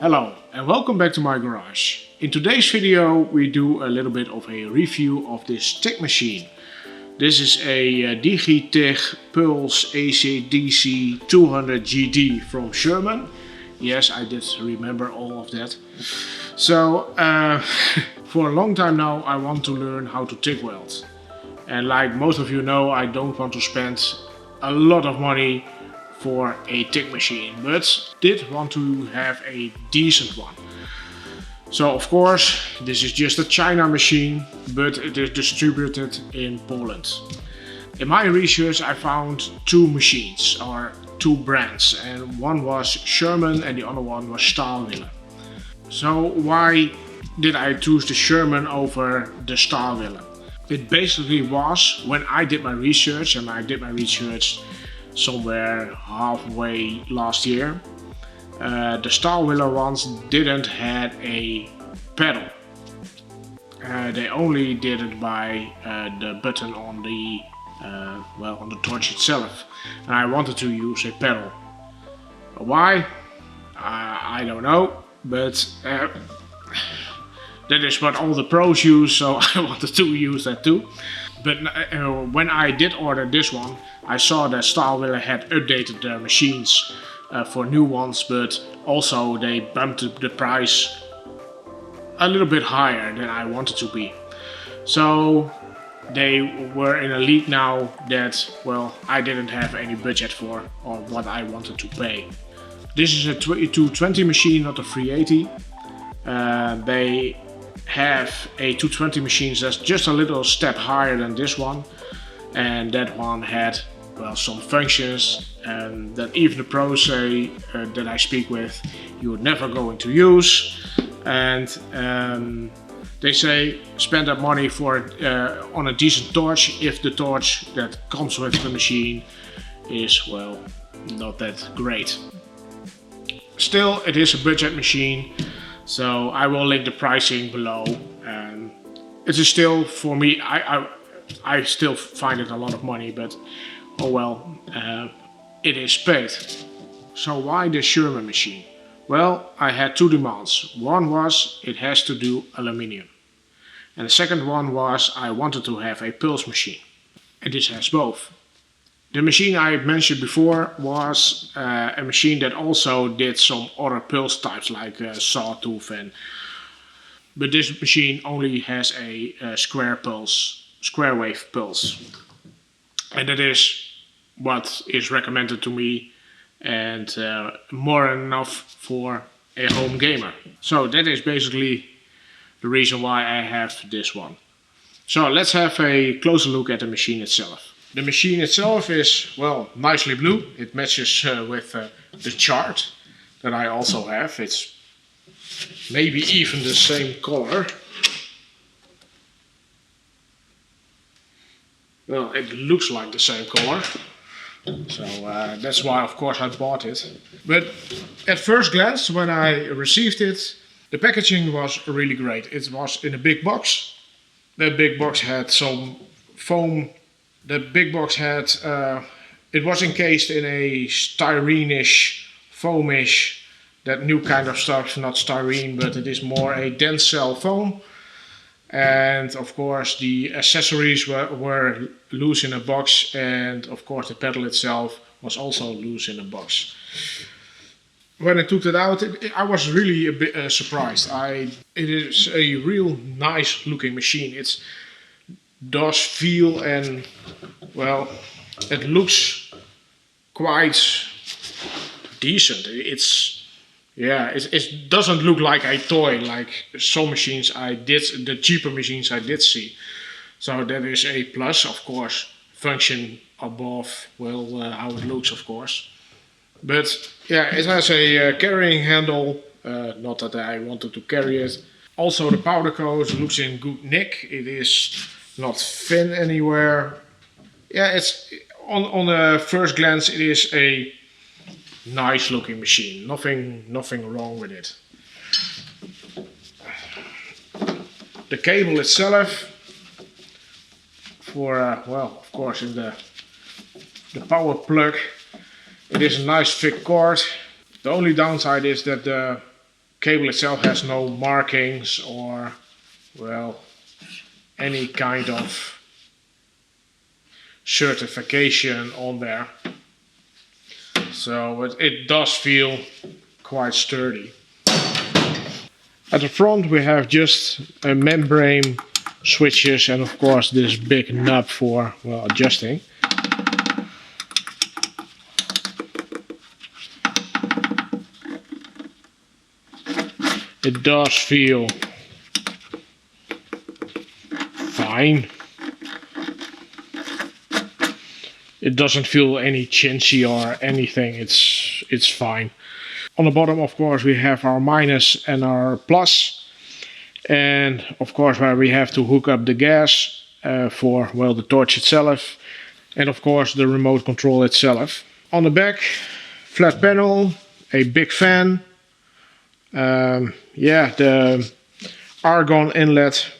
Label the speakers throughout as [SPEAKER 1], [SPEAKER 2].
[SPEAKER 1] Hello and welcome back to my garage. In today's video we do a little bit of a review of this TIG machine. This is a TIG Pulse AC/DC 200 GD from Sherman. Yes, I did remember all of that. So for a long time now I want to learn how to TIG weld. And like most of you know, I don't want to spend a lot of money for a TIG machine, but did want to have a decent one. So of course this is just a China machine, but it is distributed in Poland. In my research I found two machines, or two brands, and one was Sherman and the other one was Stahlwille. So why did I choose the Sherman over the Stahlwille? It basically was, when I did my research, and I did my research somewhere halfway last year, the Stahlwille ones didn't had a pedal. They only did it by the button on the on the torch itself, and I wanted to use a pedal. Why? I don't know, but that is what all the pros use, so I wanted to use that too. But when I did order this one, I saw that Stahlwille had updated their machines for new ones, but also they bumped the price a little bit higher than I wanted to be. So they were in a league now that, well, I didn't have any budget for, or what I wanted to pay. This is a 220 machine, not a 380. They have a 220 machines that's just a little step higher than this one, and that one had, well, some functions that even the pros say that I speak with you're never going to use, and they say spend that money for on a decent torch if the torch that comes with the machine is, well, not that great. Still, it is a budget machine, so I will link the pricing below. It is still, for me, I still find it a lot of money, but oh well, it is paid. So why the Sherman machine? Well, I had two demands. One was it has to do aluminium, and the second one was I wanted to have a pulse machine, and this has both. The machine I mentioned before was a machine that also did some other pulse types like sawtooth, but this machine only has a square wave pulse, and that is what is recommended to me, and more than enough for a home gamer. So that is basically the reason why I have this one. So let's have a closer look at the machine itself. The machine itself is, well, nicely blue. It matches with the chart that I also have. It's maybe even the same color. Well, it looks like the same color. So that's why, of course, I bought it. But at first glance, when I received it, the packaging was really great. It was in a big box. That big box had some foam. The big box had, it was encased in a styrene-ish, foamish, that new kind of stuff, not styrene, but it is more a dense cell foam. And of course the accessories were loose in a box, and of course the pedal itself was also loose in a box. When I took it out, I was really a bit surprised. It is a real nice looking machine. It does feel, and well, it looks quite decent. It doesn't look like a toy like some machines the cheaper machines I did see. So that is a plus, of course. Function above, well, how it looks, of course. But yeah, it has a carrying handle, not that I wanted to carry it. Also the powder coat looks in good nick. It is not thin anywhere. Yeah, it's on a first glance it is a nice looking machine. Nothing wrong with it. The cable itself for well, of course, in the power plug, it is a nice thick cord. The only downside is that cable itself has no markings or, well, any kind of certification on there. So it does feel quite sturdy. At the front we have just a membrane switches and of course this big knob for, well, adjusting. It does feel fine. It doesn't feel any chintzy or anything. It's fine. On the bottom, of course, we have our minus and our plus, and of course where we have to hook up the gas for, well, the torch itself, and of course the remote control itself. On the back, flat panel, a big fan. Yeah, the argon inlet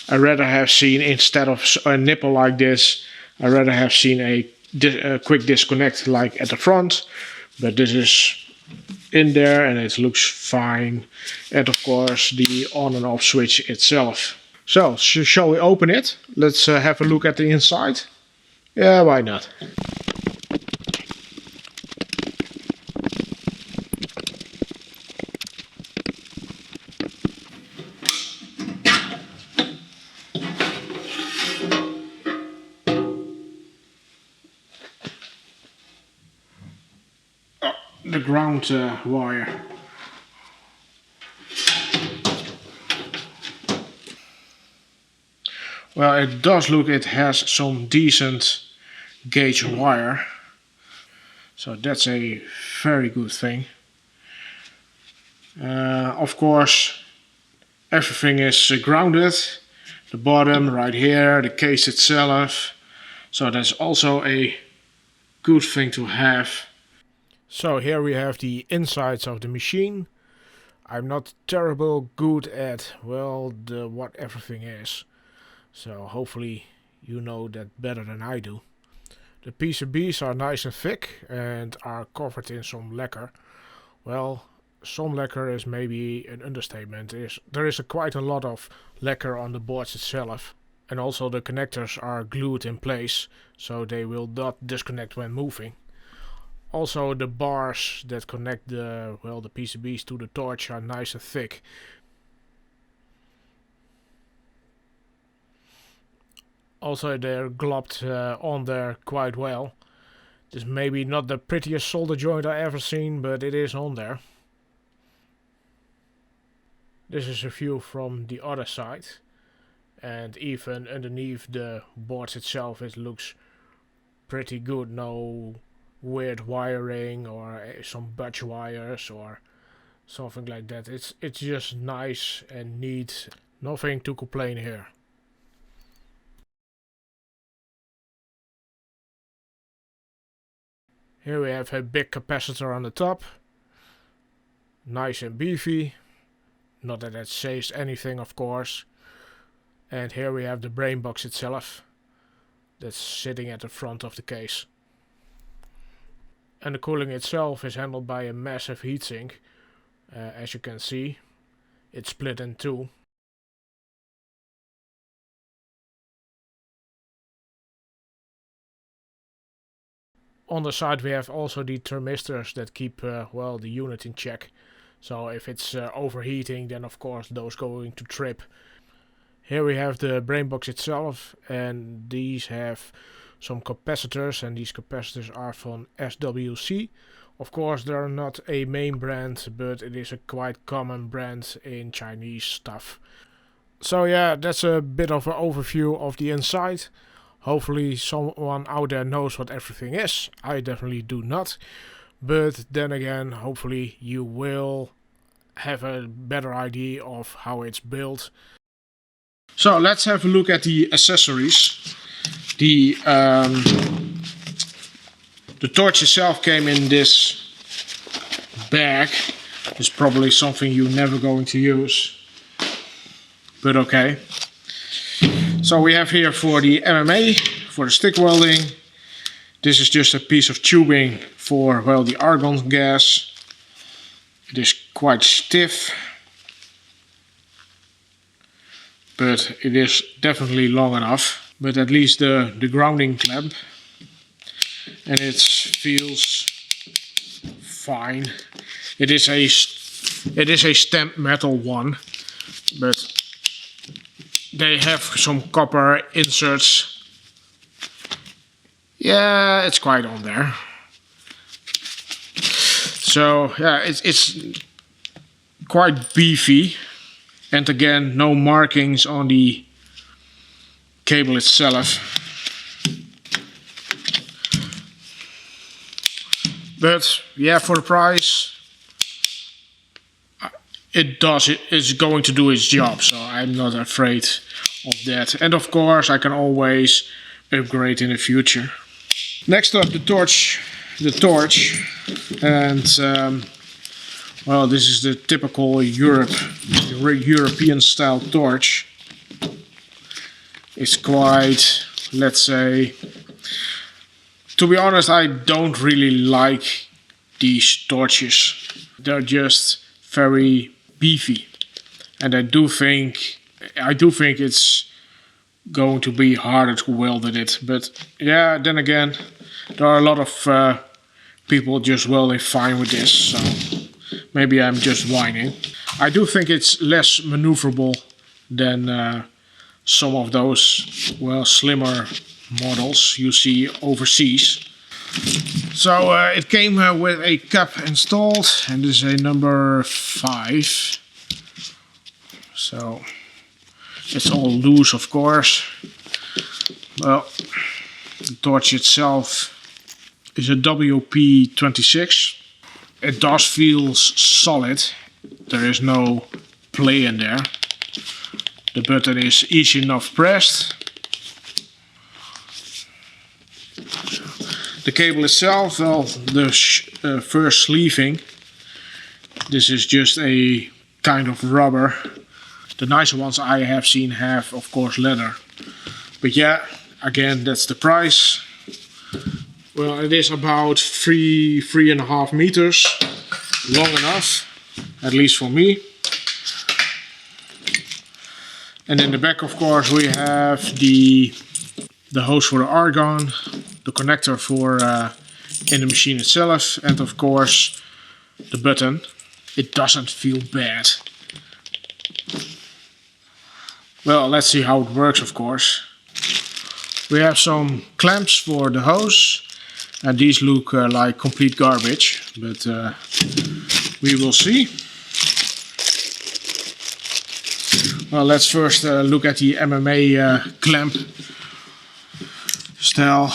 [SPEAKER 1] I rather have seen, instead of a nipple like this, I rather have seen a quick disconnect like at the front, but this is in there and it looks fine. And of course the on and off switch itself. So shall we open it? Let's have a look at the inside. Yeah, why not? The ground wire. Well, it does look, it has some decent gauge wire, so that's a very good thing. Of course everything is grounded, the bottom right here, the case itself, so that's also a good thing to have. So here we have the insides of the machine. I'm not terrible good at, well, what everything is. So hopefully you know that better than I do. The PCBs are nice and thick and are covered in some lacquer. Well, some lacquer is maybe an understatement. There is quite a lot of lacquer on the boards itself. And also the connectors are glued in place, so they will not disconnect when moving. Also the bars that connect the PCBs to the torch are nice and thick. Also they're globbed on there quite well. This may be not the prettiest solder joint I ever seen, but it is on there. This is a view from the other side. And even underneath the boards itself it looks pretty good. No weird wiring or some budge wires or something like that. It's just nice and neat. Nothing to complain here. Here we have a big capacitor on the top. Nice and beefy. Not that that says anything, of course. And here we have the brain box itself. That's sitting at the front of the case. And the cooling itself is handled by a massive heatsink. As you can see, it's split in two. On the side we have also the thermistors that keep the unit in check. So if it's overheating, then of course those going to trip. Here we have the brain box itself, and these have some capacitors, and these capacitors are from SWC. Of course they are not a main brand, but it is a quite common brand in Chinese stuff. So yeah, that's a bit of an overview of the inside. Hopefully someone out there knows what everything is. I definitely do not. But then again, hopefully you will have a better idea of how it's built. So let's have a look at the accessories. The torch itself came in this bag. It's probably something you're never going to use, but okay. So we have here for the MMA, for the stick welding. This is just a piece of tubing for, well, the argon gas. It is quite stiff, but it is definitely long enough. But at least the grounding clamp, and it feels fine. It is a stamped metal one, but they have some copper inserts. Yeah, it's quite on there. So yeah, it's quite beefy, and again, no markings on the cable itself. But yeah, for the price, it's going to do its job, so I'm not afraid of that. And of course, I can always upgrade in the future. Next up, the torch, and well, this is the typical European style torch. It's quite, let's say, to be honest, I don't really like these torches. They're just very beefy, and I do think it's going to be harder to weld it. But yeah, then again, there are a lot of people just welding fine with this, so maybe I'm just whining. I do think it's less maneuverable than some of those, well, slimmer models you see overseas. So it came with a cup installed, and this is a number 5. So it's all loose, of course. Well, the torch itself is a WP26. It does feel solid. There is no play in there. The button is easy enough pressed. The cable itself, well, the first sleeving, this is just a kind of rubber. The nicer ones I have seen have, of course, leather. But yeah, again, that's the price. Well, it is about 3.5 meters, long enough, at least for me. And in the back, of course, we have the hose for the argon, the connector for in the machine itself, and of course the button. It doesn't feel bad. Well, let's see how it works, of course. We have some clamps for the hose, and these look like complete garbage, but we will see. Well, let's first look at the MMA clamp style.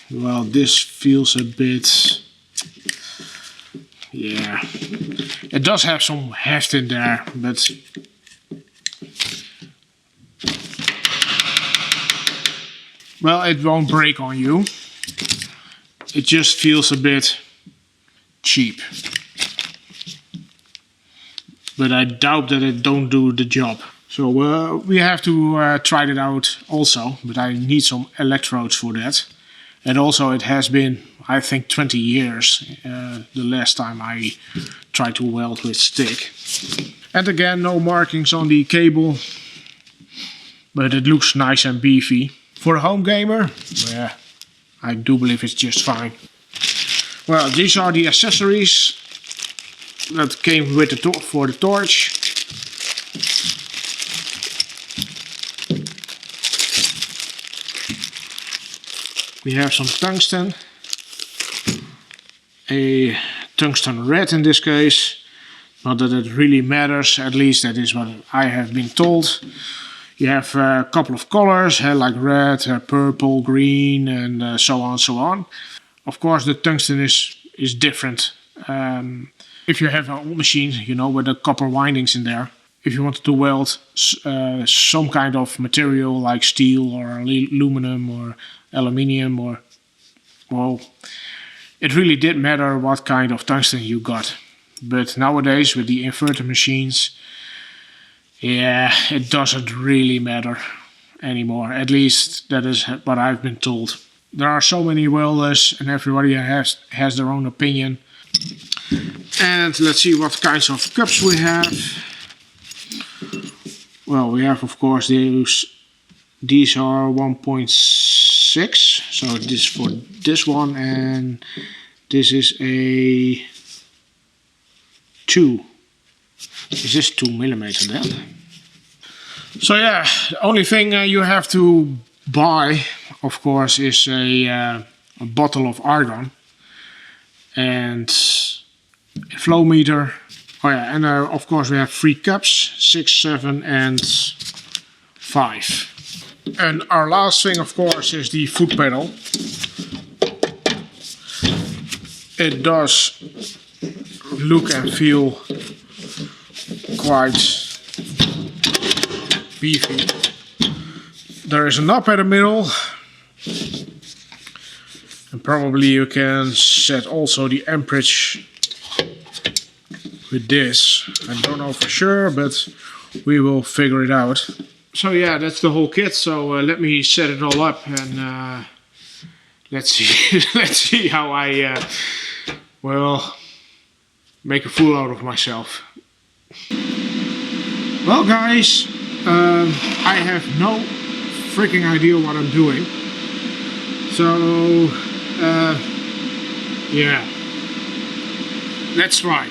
[SPEAKER 1] Well, this feels a bit, yeah, it does have some heft in there, but well, it won't break on you. It just feels a bit cheap, but I doubt that it don't do the job. So we have to try it out also, but I need some electrodes for that. And also it has been, I think, 20 years the last time I tried to weld with stick. And again, no markings on the cable, but it looks nice and beefy. For a home gamer, yeah, I do believe it's just fine. Well, these are the accessories that came with the for the torch. We have some tungsten, a tungsten red in this case. Not that it really matters, at least that is what I have been told. You have a couple of colors, like red, purple, green, and so on, so on. Of course, the tungsten is different. If you have an old machine, you know, with the copper windings in there, if you wanted to weld some kind of material like steel or aluminum or aluminium, or, well, it really did matter what kind of tungsten you got. But nowadays with the inverter machines, yeah, it doesn't really matter anymore. At least that is what I've been told. There are so many welders and everybody has their own opinion. And let's see what kinds of cups we have. Well, we have of course these are 1.6, so this for this one, and this is a 2. Is this 2mm then? So yeah, the only thing you have to buy, of course, is a bottle of argon and a flow meter. Oh yeah, and of course we have 3 cups, 6, 7 and 5. And our last thing, of course, is the foot pedal. It does look and feel quite beefy. There is a knob at the middle, and probably you can set also the amperage with this. I don't know for sure, but we will figure it out. So yeah, that's the whole kit. So let me set it all up, and let's see. Let's see how I will make a fool out of myself. Well, guys, I have no freaking idea what I'm doing. So yeah, let's try.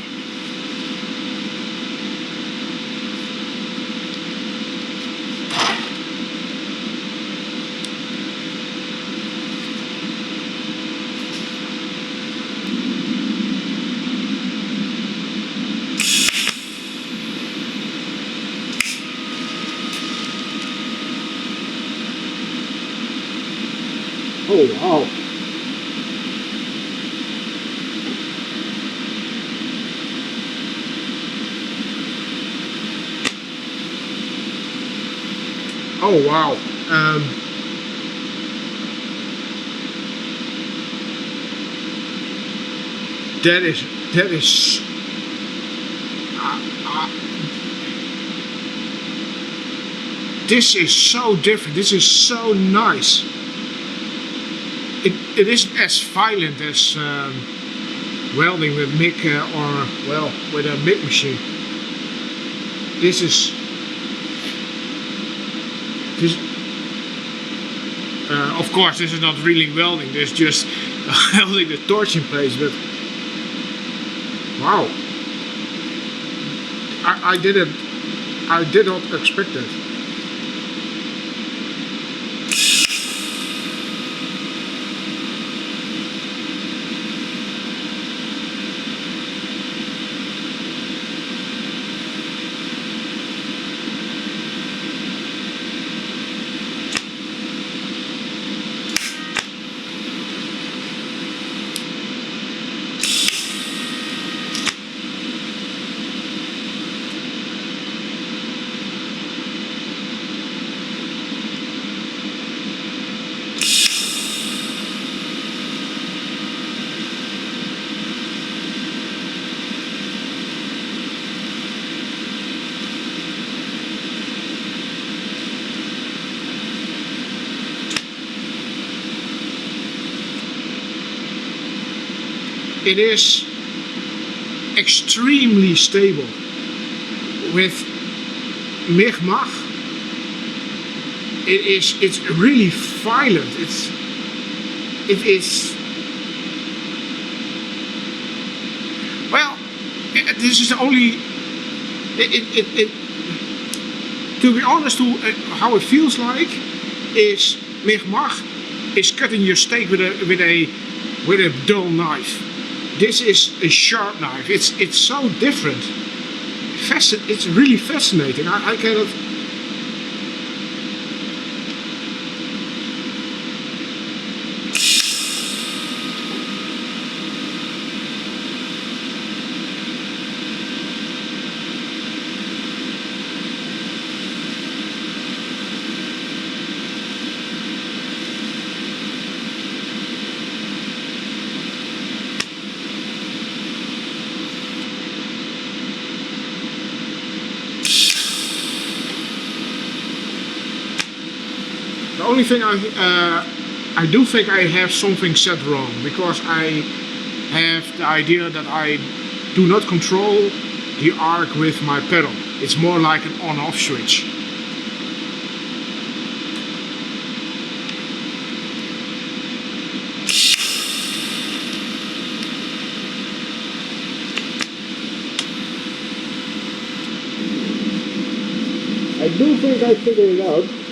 [SPEAKER 1] Oh wow. Oh wow. That is this is so different. This is so nice. It isn't as violent as welding with MIG or, well, with a MIG machine. This of course, this is not really welding. This is just holding the torch in place. But wow, I did not expect it. It is extremely stable. With MIG-MAG, it's really violent. It is well. This is only to be honest. How it feels like is MIG-MAG is cutting your steak with a dull knife. This is a sharp knife. It's so different. It's really fascinating. I cannot. The only thing I do think I have something set wrong, because I have the idea that I do not control the arc with my pedal. It's more like an on-off switch.
[SPEAKER 2] I do think I figured it out.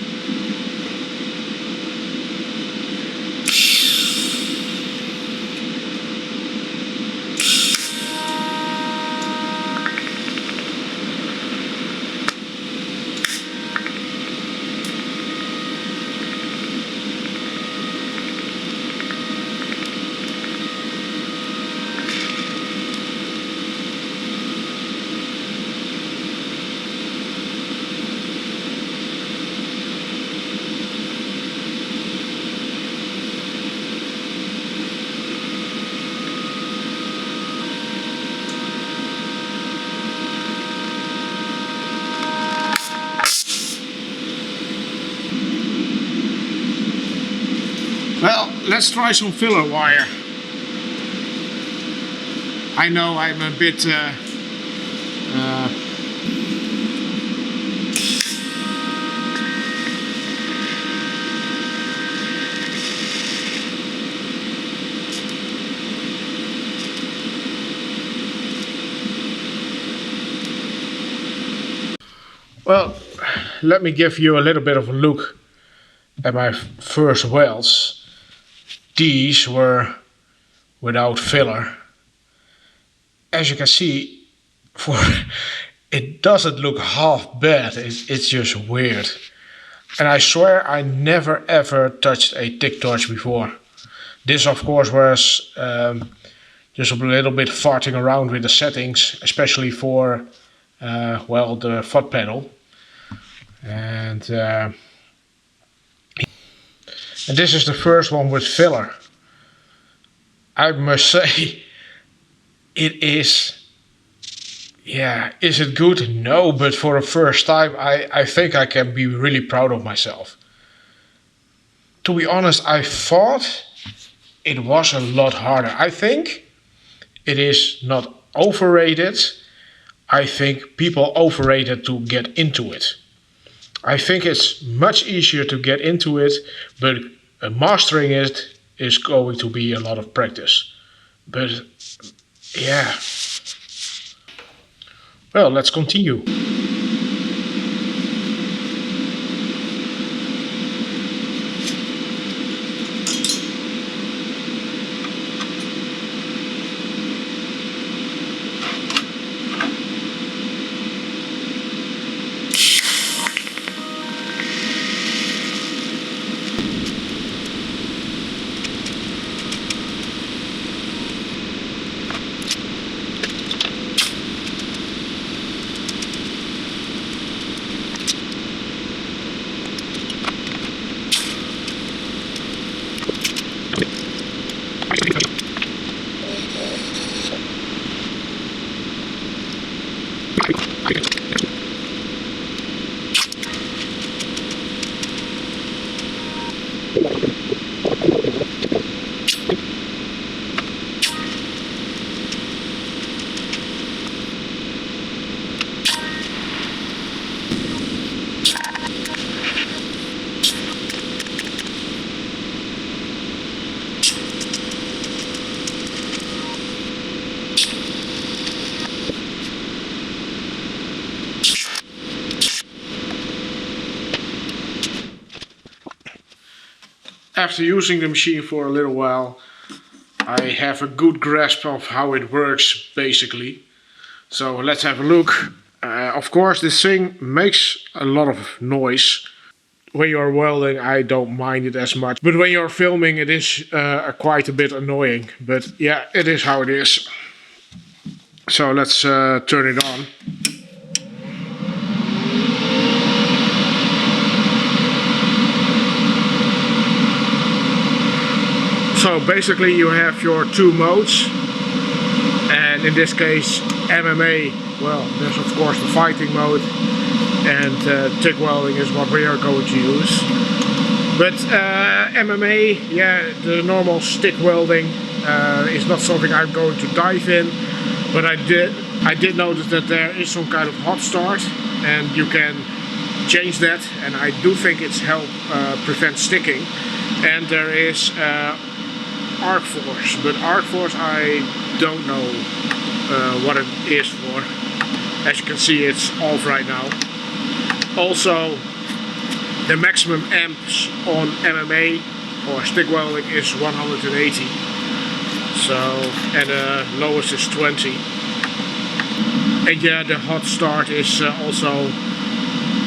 [SPEAKER 1] Well, let's try some filler wire. I know I'm a bit well, let me give you a little bit of a look at my first welds. These were without filler. As you can see, it doesn't look half bad, it's just weird. And I swear I never ever touched a TIG torch before. This of course was just a little bit farting around with the settings, especially for well, the foot pedal. And this is the first one with filler. I must say, it is, yeah, is it good? No, but for the first time I think I can be really proud of myself. To be honest, I thought it was a lot harder. I think it is not overrated. I think people overrate it to get into it. I think it's much easier to get into it, but mastering it is going to be a lot of practice. But yeah. Well, let's continue. After using the machine for a little while, I have a good grasp of how it works basically. So let's have a look. Of course this thing makes a lot of noise. When you're welding I don't mind it as much, but when you're filming it is quite a bit annoying. But yeah, it is how it is. So let's turn it on. So basically you have your two modes, and in this case MMA, well, there's of course the fighting mode, and TIG welding is what we are going to use. But MMA, yeah, the normal stick welding is not something I'm going to dive in. But I did notice that there is some kind of hot start, and you can change that, and I do think it's help prevent sticking. And there is arc force, but arc force I don't know what it is for. As you can see, it's off right now. Also, the maximum amps on MMA or stick welding is 180. So, and the lowest is 20. And yeah, the hot start is also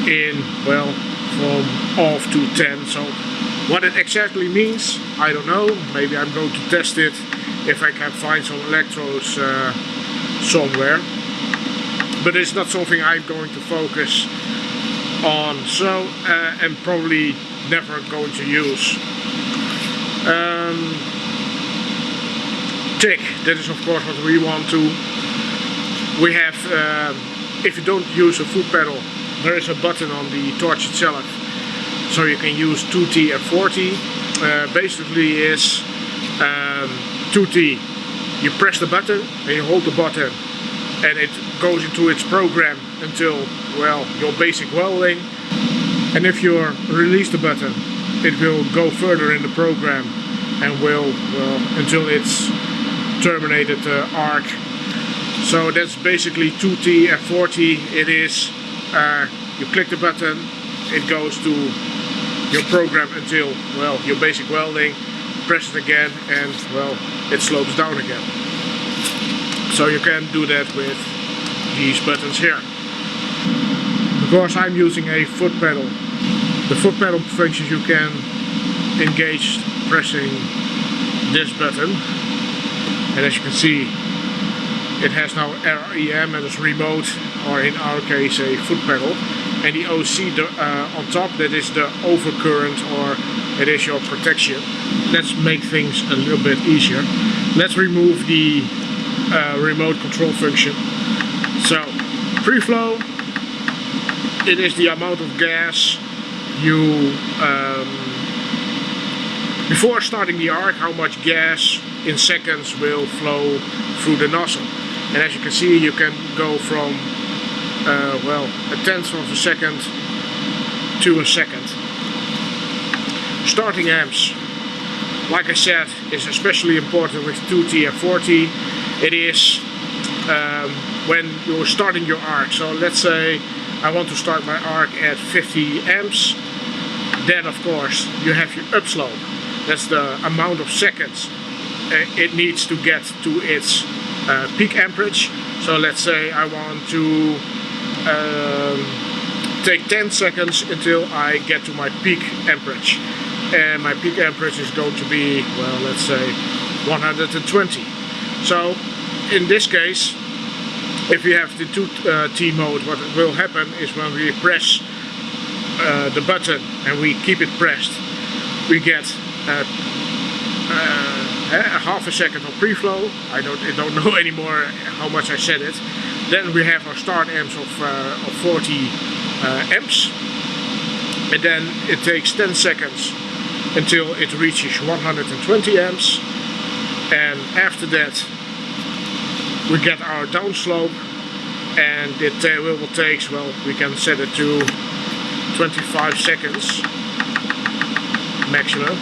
[SPEAKER 1] in, well, from off to 10. So what it exactly means, I don't know. Maybe I'm going to test it if I can find some electrodes somewhere. But it's not something I'm going to focus on, so and probably never going to use. TIG, that is of course what we want to. We have, if you don't use a foot pedal, there is a button on the torch itself, so you can use 2T and 4T. Basically is 2T, you press the button and you hold the button and it goes into its program until, well, your basic welding. And if you release the button, it will go further in the program and will, well, until it's terminated the arc. So that's basically 2T and 4T. It is, you click the button, it goes to your program until, well, your basic welding, press it again and, well, it slopes down again. So you can do that with these buttons here. Because I'm using a foot pedal, the foot pedal functions you can engage pressing this button, and as you can see it has now REM and it's remote, or in our case a foot pedal, and the OC on top, that is the overcurrent, or it is your protection. Let's make things a little bit easier. Let's remove the remote control function. So pre-flow, it is the amount of gas you before starting the arc, how much gas in seconds will flow through the nozzle. And as you can see, you can go from well, a tenth of a second to a second. Starting amps, like I said, is especially important with 2T and 4T. It is when you're starting your arc. So let's say I want to start my arc at 50 amps. Then of course you have your upslope. That's the amount of seconds it needs to get to its peak amperage. So let's say I want to take 10 seconds until I get to my peak amperage. And my peak amperage is going to be, well, let's say 120. So in this case, if we have the 2T mode, what will happen is when we press the button and we keep it pressed, we get a half a second of pre-flow. I don't know anymore how much I said it. Then we have our start amps of 40 amps, and then it takes 10 seconds until it reaches 120 amps, and after that we get our downslope, and it will take, well, we can set it to 25 seconds maximum.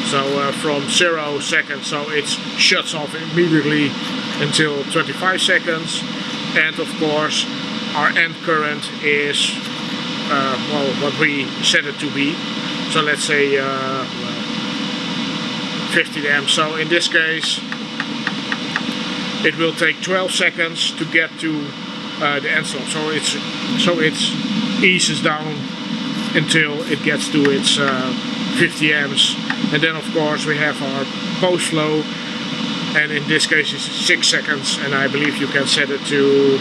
[SPEAKER 1] So from 0 seconds, so it shuts off immediately until 25 seconds. And of course our end current is well, what we set it to be. So let's say well, 50 amps. So in this case it will take 12 seconds to get to the end slope. So it eases down until it gets to its 50 amps. And then of course we have our post flow, and in this case it's 6 seconds, and I believe you can set it to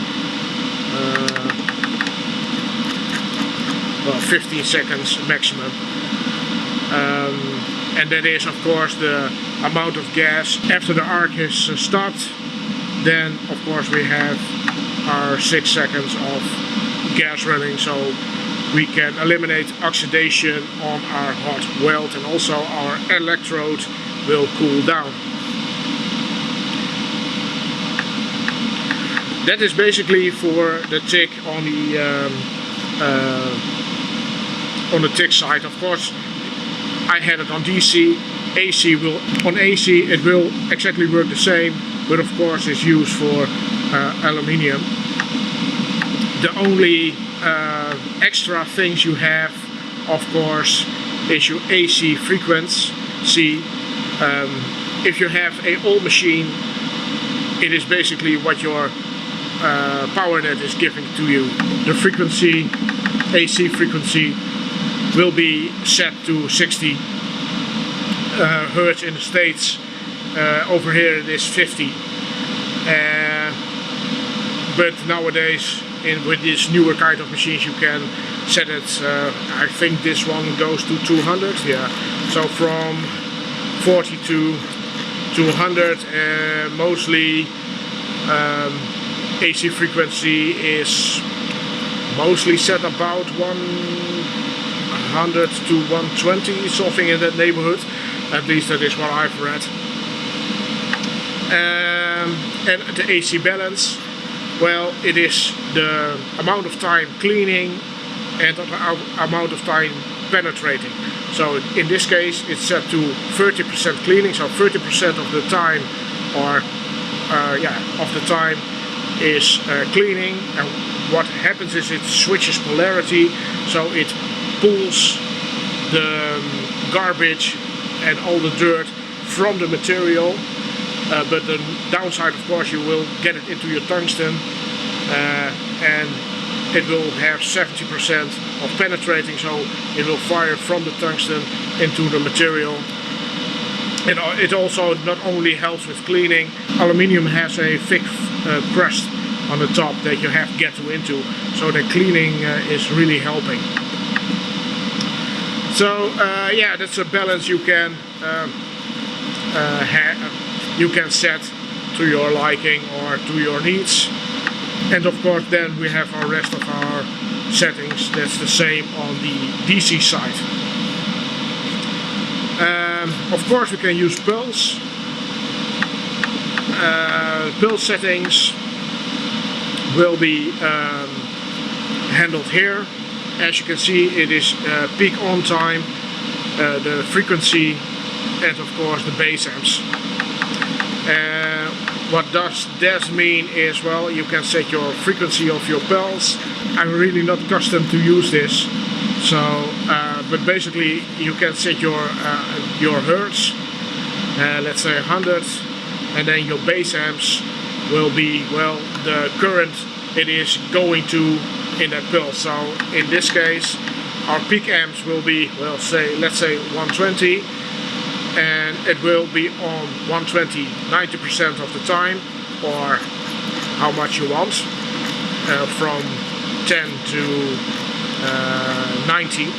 [SPEAKER 1] well, 15 seconds maximum. And that is of course the amount of gas after the arc is stopped. Then of course we have our 6 seconds of gas running, so we can eliminate oxidation on our hot weld, and also our electrode will cool down. That is basically for the TIG on the TIG side. Of course, I had it on DC. AC will on AC it will exactly work the same, but of course it's used for aluminium. The only extra things you have, of course, is your AC frequency. If you have an old machine, it is basically what your power net is giving to you. The frequency, AC frequency, will be set to 60 hertz in the States. Over here it is 50. But nowadays, with these newer kind of machines, you can set it. I think this one goes to 200. Yeah. So from 40 to 200. Mostly AC frequency is mostly set about 100 to 120, something in that neighborhood. At least that is what I've read. And the AC balance, well, it is the amount of time cleaning and the amount of time penetrating. So in this case it's set to 30% cleaning, so 30% of the time, or of the time is cleaning, and what happens is it switches polarity, so it pulls the garbage and all the dirt from the material, but the downside, of course, you will get it into your tungsten, and it will have 70% of penetrating, so it will fire from the tungsten into the material. And it also not only helps with cleaning. Aluminium has a thick crust on the top that you have to get into, so the cleaning is really helping. So yeah, that's a balance you can set to your liking or to your needs. And of course then we have our rest of our settings. That's the same on the DC side. Of course we can use pulse. Pulse settings will be handled here. As you can see, it is peak on time, the frequency, and of course the base amps. What does that mean is, well, you can set your frequency of your pulse. I'm really not accustomed to use this, so but basically you can set your hertz, let's say 100, and then your base amps will be, well, the current it is going to in that pulse. So in this case our peak amps will be, well, let's say 120, and it will be on 120 90% of the time, or how much you want, from 10 to 90.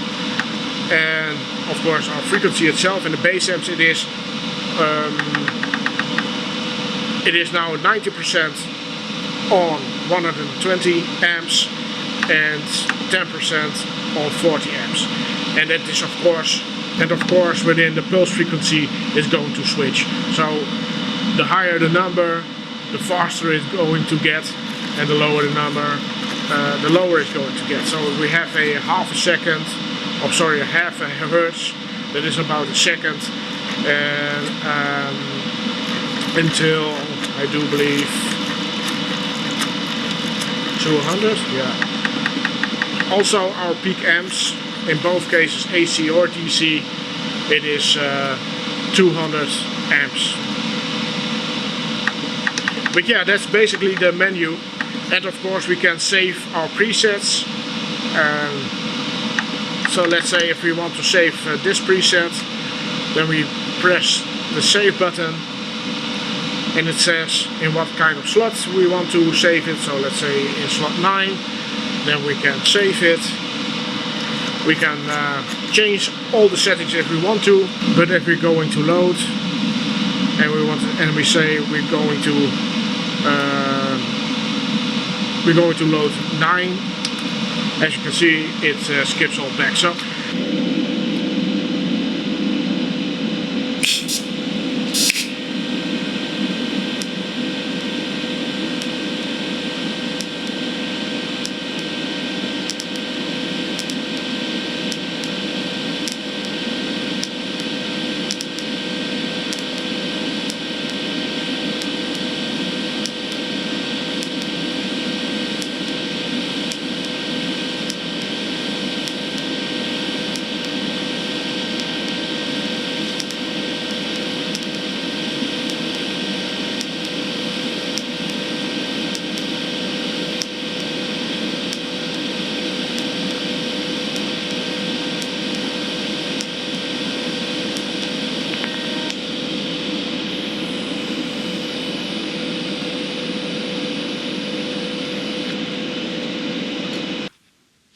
[SPEAKER 1] And of course our frequency itself in the base amps, it is now 90% on 120 amps and 10% on 40 amps. And that is of course within the pulse frequency is going to switch. So the higher the number, the faster it's going to get, and the lower the number, the lower it's going to get. So we have a half a hertz, that is about a second, and until I do believe 200, yeah. Also our peak amps, in both cases AC or DC, it is 200 amps. But yeah, that's basically the menu. And of course we can save our presets. So let's say if we want to save this preset, then we press the save button, and it says in what kind of slot we want to save it. So let's say in slot 9, then we can save it. We can change all the settings if we want to, but if we're going to load and we say we're going to load 9, as you can see it skips all back. So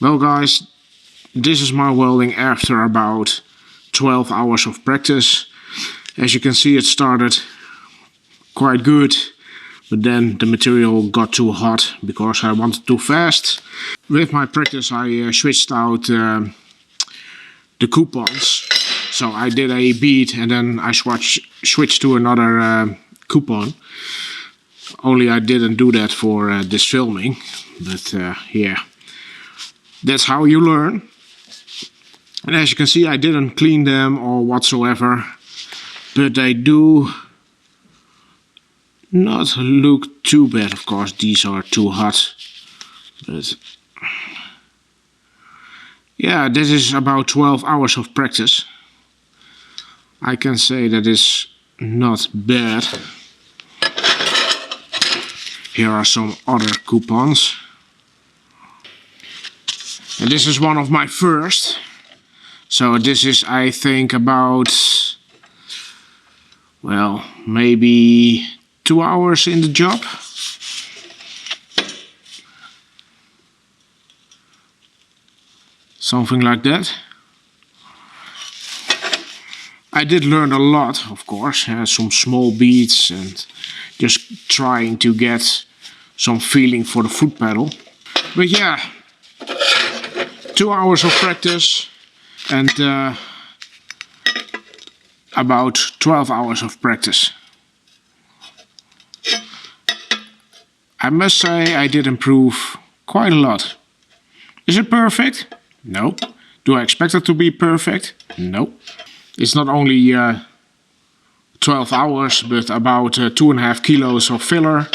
[SPEAKER 1] Well guys, this is my welding after about 12 hours of practice. As you can see, it started quite good, but then the material got too hot because I wanted too fast. With my practice I switched out the coupons. So I did a bead and then I switched to another coupon. Only I didn't do that for this filming, but yeah, that's how you learn. And as you can see, I didn't clean them or whatsoever, but they do not look too bad. Of course, these are too hot, but yeah, this is about 12 hours of practice. I can say that is not bad. Here are some other coupons. And this is one of my first. So this is, I think, about, well, maybe 2 hours in the job. Something like that. I did learn a lot, of course, some small beats and just trying to get some feeling for the foot pedal. But yeah, 2 hours of practice and about 12 hours of practice. I must say I did improve quite a lot. Is it perfect? No. Do I expect it to be perfect? No. It's not only 12 hours, but about 2.5 kilos of filler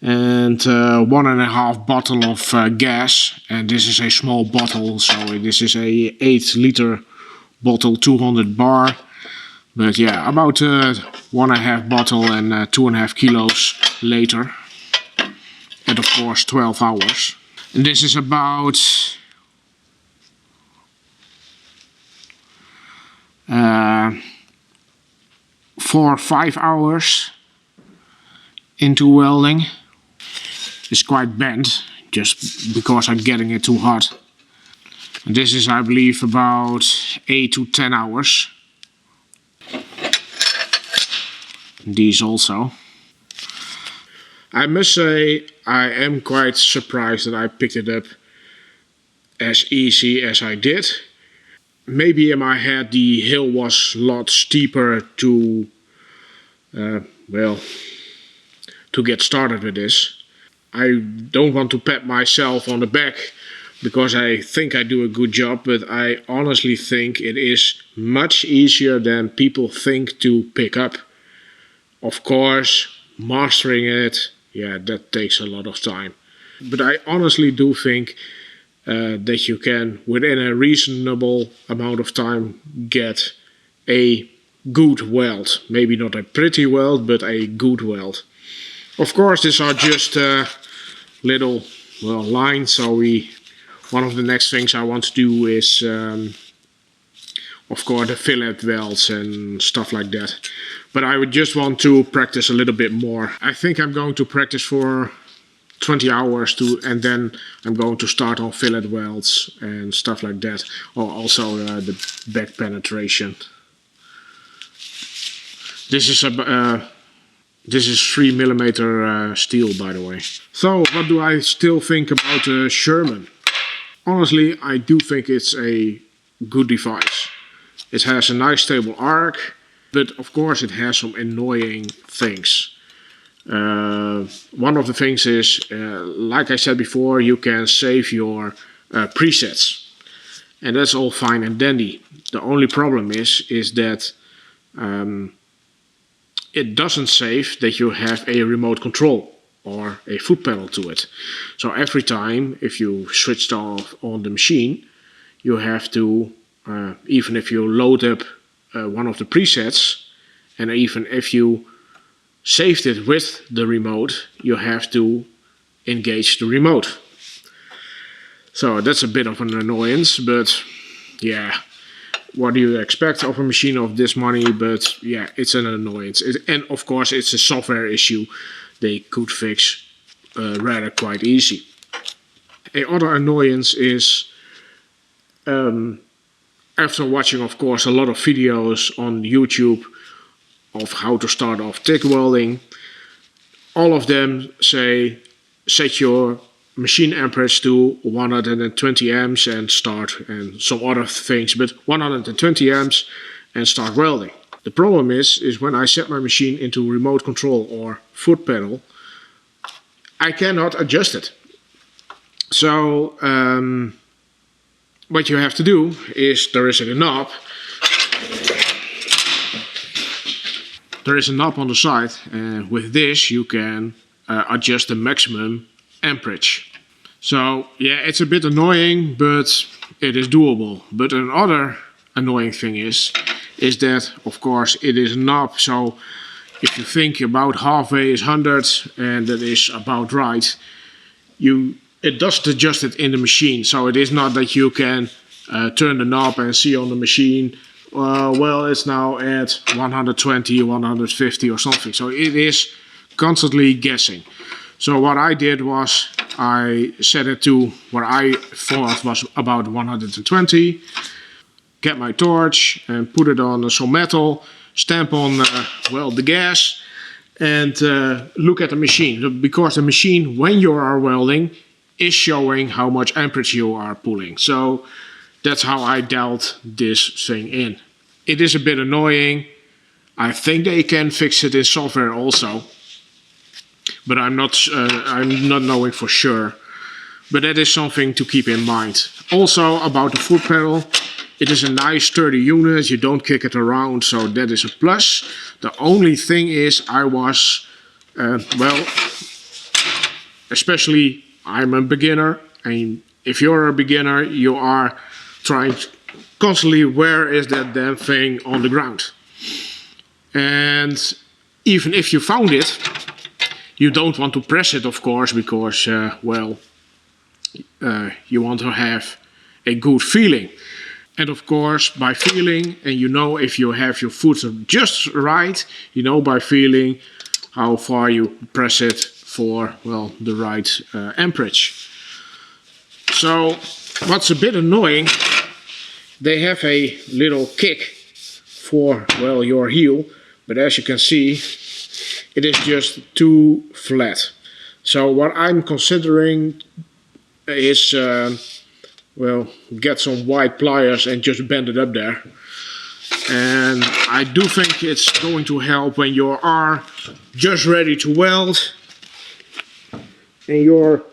[SPEAKER 1] and 1.5 bottle of gas. And this is a small bottle, so this is a 8-liter bottle, 200 bar. But yeah, about 1.5 bottle and 2.5 kilos later. And of course 12 hours. And this is about 4 or 5 hours into welding. It's quite bent just because I'm getting it too hot. And this is, I believe, about 8 to 10 hours. These also. I must say I am quite surprised that I picked it up as easy as I did. Maybe in my head the hill was a lot steeper to, well, to get started with this. I don't want to pat myself on the back because I think I do a good job, but I honestly think it is much easier than people think to pick up. Of course, mastering it, yeah, that takes a lot of time. But I honestly do think that you can, within a reasonable amount of time, get a good weld. Maybe not a pretty weld, but a good weld. Of course, these are just little, well, lines. So one of the next things I want to do is, of course, the fillet welds and stuff like that. But I would just want to practice a little bit more. I think I'm going to practice for 20 hours and then I'm going to start on fillet welds and stuff like that. Or also the back penetration. This is 3mm steel, by the way. So what do I still think about Sherman? Honestly, I do think it's a good device. It has a nice stable arc, but of course it has some annoying things. One of the things is, like I said before, you can save your presets. And that's all fine and dandy. The only problem is that it doesn't save that you have a remote control or a foot pedal to it. So every time if you switched off on the machine, you have to, even if you load up one of the presets, and even if you saved it with the remote, you have to engage the remote. So that's a bit of an annoyance, but yeah, what do you expect of a machine of this money? But yeah, it's an annoyance. And of course it's a software issue they could fix rather quite easy. A other annoyance is After watching, of course, a lot of videos on YouTube of how to start off TIG welding, all of them say set your machine amperage to 120 amps and start, and some other things, but 120 amps and start welding. The problem is when I set my machine into remote control or foot pedal, I cannot adjust it. So what you have to do is, there is a knob. There is a knob on the side, and with this you can adjust the maximum amperage. So yeah, it's a bit annoying, but it is doable. But another annoying thing is that, of course, it is a knob. So if you think about halfway is 100 and that is about right, it doesn't adjust it in the machine. So it is not that you can turn the knob and see on the machine, well, it's now at 120, 150 or something. So it is constantly guessing. So what I did was I set it to what I thought was about 120, get my torch and put it on some metal, stamp on well, the gas, and look at the machine. Because the machine, when you are welding, is showing how much amperage you are pulling. So that's how I dialed this thing in. It is a bit annoying. I think they can fix it in software also, but I'm not knowing for sure. But that is something to keep in mind. Also about the foot pedal, it is a nice sturdy unit. You don't kick it around, so that is a plus. The only thing is I was, well, especially I'm a beginner, and if you're a beginner, you are trying constantly, where is that damn thing on the ground? And even if you found it, you don't want to press it, of course, because, well, you want to have a good feeling. And of course, by feeling, and you know if you have your foot just right, you know by feeling how far you press it for, well, the right amperage. So, what's a bit annoying, they have a little kick for, well, your heel, but as you can see, it is just too flat. So what I'm considering is, well, get some wide pliers and just bend it up there. And I do think it's going to help when you are just ready to weld and you're,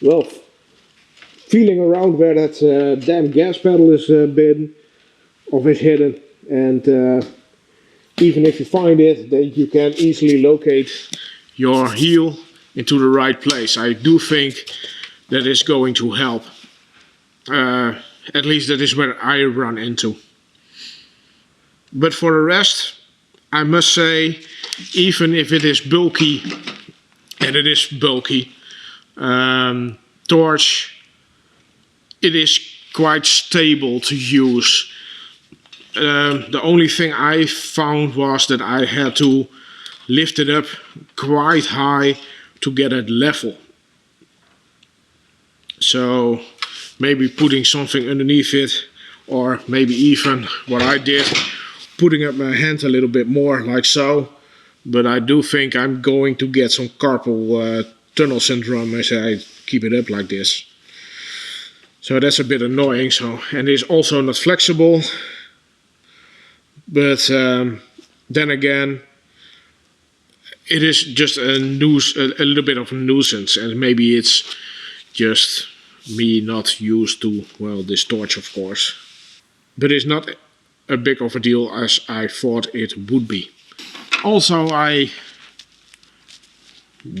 [SPEAKER 1] well, feeling around where that damn gas pedal is been or is hidden, and even if you find it, then you can easily locate your heel into the right place. I do think that is going to help. At least that is where I run into. But for the rest, I must say, even if it is bulky, and it is bulky, torch, it is quite stable to use. The only thing I found was that I had to lift it up quite high to get it level. So maybe putting something underneath it, or maybe even what I did, putting up my hand a little bit more, like so. But I do think I'm going to get some carpal tunnel syndrome as I keep it up like this. So that's a bit annoying. So, and it's also not flexible. But then again, it is just a little bit of a nuisance, and maybe it's just me not used to, well, this torch, of course. But it's not a big of a deal as I thought it would be. Also, I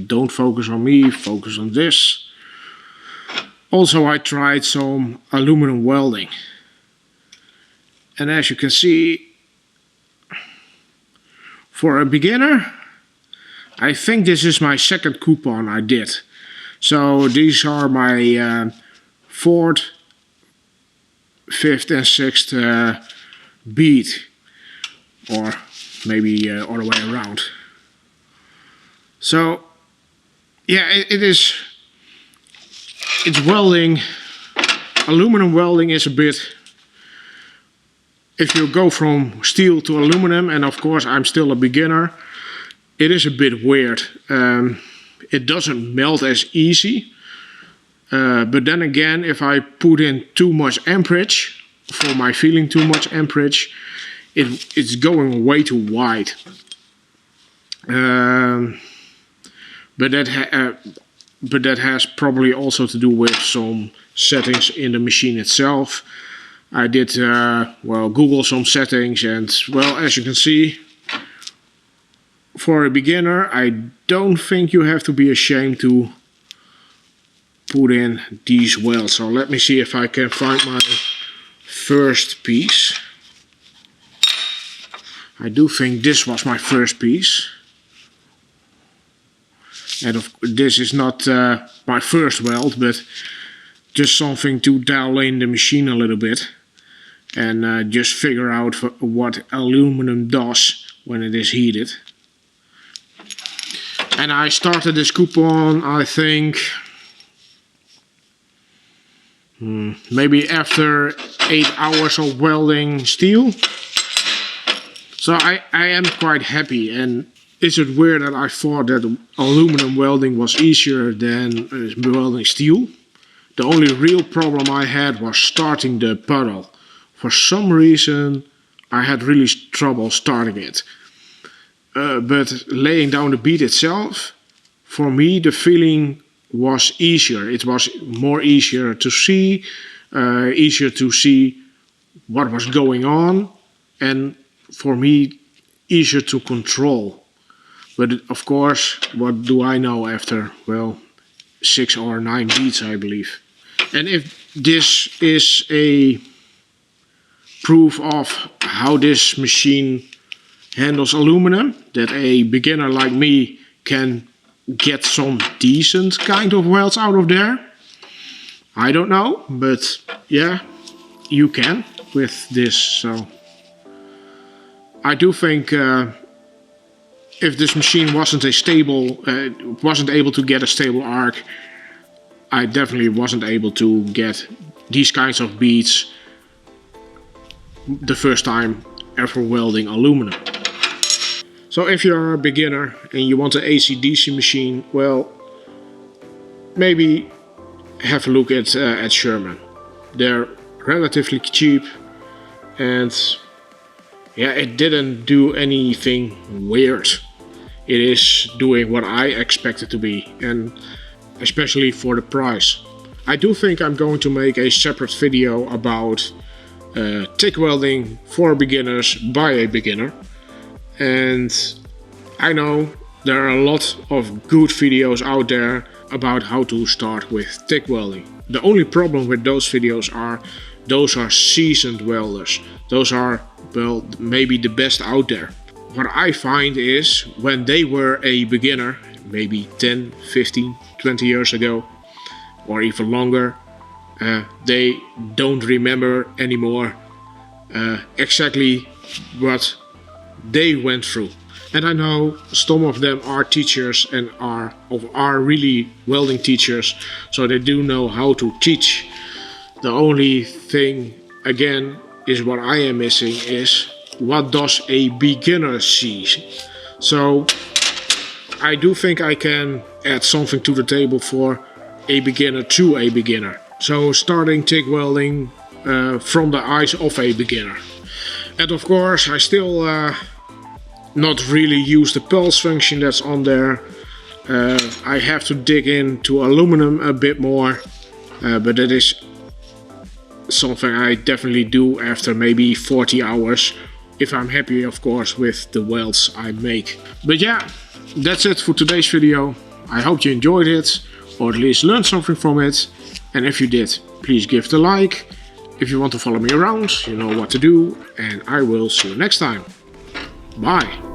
[SPEAKER 1] don't focus on me, focus on this. Also, I tried some aluminum welding. And as you can see, for a beginner, I think this is my second coupon I did. So these are my 4th, 5th and 6th bead, or maybe other way around. So yeah, it's welding aluminum welding is a bit, if you go from steel to aluminum, and of course I'm still a beginner, it is a bit weird. It doesn't melt as easy, but then again, if I put in too much amperage, for my feeling too much amperage, it's going way too wide. But that has probably also to do with some settings in the machine itself. I did well, Google some settings, and well, as you can see, for a beginner, I don't think you have to be ashamed to put in these welds. So let me see if I can find my first piece. I do think this was my first piece. And this is not my first weld, but just something to dial in the machine a little bit. And just figure out what aluminum does when it is heated. And I started this coupon, I think, maybe after 8 hours of welding steel. So I am quite happy. And is it weird that I thought that aluminum welding was easier than welding steel? The only real problem I had was starting the puddle. For some reason I had really trouble starting it. But laying down the bead itself, for me the feeling was easier. It was more easier to see what was going on, and for me easier to control. But of course, what do I know after, well, 6 or 9 beats, I believe. And if this is a proof of how this machine handles aluminum, that a beginner like me can get some decent kind of welds out of there, I don't know, but yeah, you can with this. So I do think if this machine wasn't able to get a stable arc, I definitely wasn't able to get these kinds of beads the first time ever welding aluminum. So if you're a beginner and you want an AC/DC machine, well, maybe have a look at Sherman. They're relatively cheap, and yeah, it didn't do anything weird. It is doing what I expect it to be, and especially for the price. I do think I'm going to make a separate video about TIG welding for beginners by a beginner. And I know there are a lot of good videos out there about how to start with TIG welding. The only problem with those videos are those are seasoned welders. Those are, well, maybe the best out there. What I find is when they were a beginner, maybe 10, 15, 20 years ago, or even longer, they don't remember anymore exactly what they went through. And I know some of them are teachers and are really welding teachers, so they do know how to teach. The only thing, again, is what I am missing is what does a beginner see. So I do think I can add something to the table for a beginner to a beginner. So starting TIG welding from the eyes of a beginner. And of course I still not really use the pulse function that's on there. I have to dig into aluminum a bit more, but that is something I definitely do after maybe 40 hours, if I'm happy of course with the welds I make. But yeah, that's it for today's video. I hope you enjoyed it, or at least learned something from it. And if you did, please give it a like. If you want to follow me around, you know what to do, and I will see you next time. Bye.